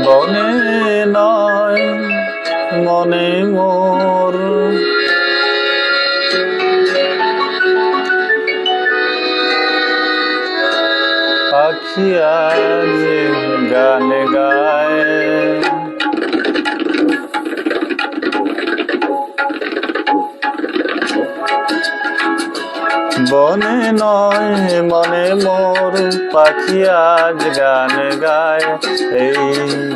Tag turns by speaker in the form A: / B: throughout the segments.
A: বনে নয় মনে মোর পাখি আজ গান গায়। বনে নয় মনে মোর পাখি আজ গান গায়। এই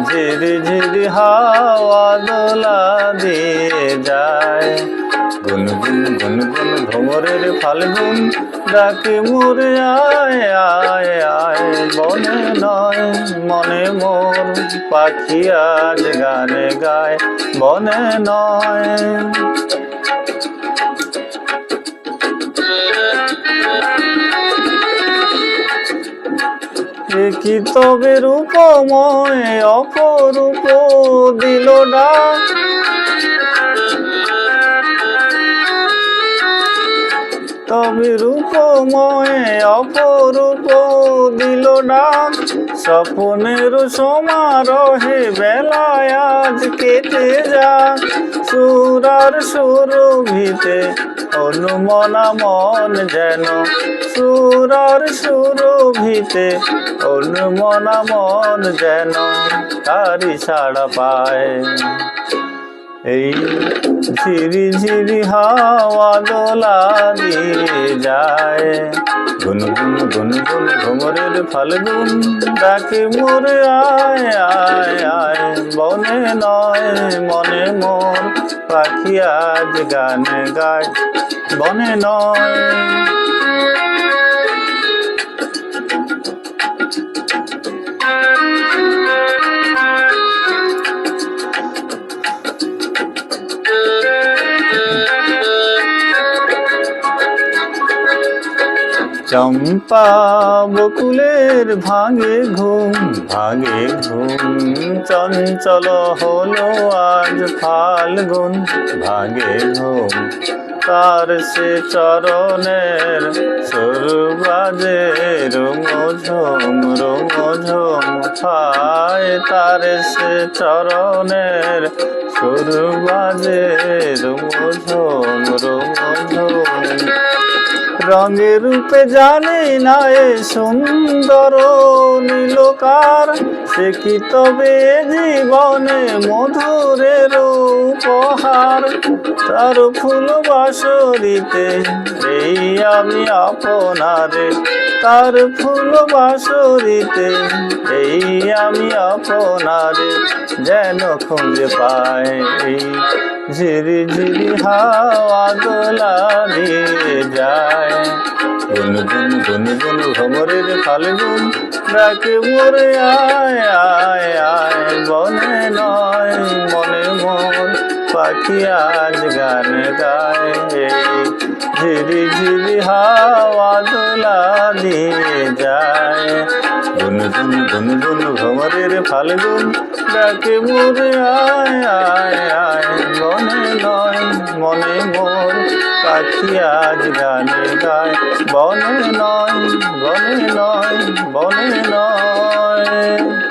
A: ঝিরি ঝিরি হাওয়া দোলা দিয়ে যায়। গুনগুন গুনগুন ভ্রমরের ফাল্গুন ডাকে মোরে আয় আয় আয়। বনে নয় মনে মোর পাখি আজ গান গায়। বনে নয় কি তবে রূপময় অপরূপ দিল ডাক। তবে রূপময় অপরূপ দিল ডাক। স্বপ্নের সমারোহে বেলায় আজ কেটে যাক। সুরার সুরভিতে অনুমনা মন যেন। সুরার সুরভিতে অনুমনা মন যেন তারি ছাড়া পায়। এই ঝিরি ঝিরি হাওয়া দোলা দিয়ে যায়। গুনগুন গুনগুন ভ্রমরের ফাল্গুন ডাকে মোরে আয় আয় আয়। বনে নয় মনে মোর পাখি আজ গান গায়। বনে নয় চম্পা বকুলের ভাঙে ঘুম ভাঙে ঘুম। চঞ্চল হলো আজ ফাল্গুন ভাঙে ঘুম। তার সে চরণের সুর বাজে রুমঝুম রুমঝুম পায়। তার সে চরণের সুর বাজে রুমঝুম রুমঝুম। রঙে রূপে জানি না এ সুন্দর নীলকার। সে কি তবে জীবনে মধুরের উপহার। তার ফুল বাসরিতে এই আমি আপনারে। তার ফুল বাসরিতে এই আমি আপনারে যেন খুঁজে পাই। ঝিরি ঝিরি হাওয়া দোলা দিয়ে যায়। গুনগুন গুনগুন ভ্রমরের ফাল্গুন ডাকে মোরে আয় আয় আয়। বনে নয় মনে মোর পাখি আজ গান গায়। ঝিরি ঝিরি হাওয়া দোলা দিয়ে যায়। গুনগুন গুনগুন ভ্রমরের ফাল্গুন ডাকে মোরে আয় আয় আয়। বনে নয় মনে মোর পাখি আজ গান গায়। বনে নয় বনে নয় বনে নয়।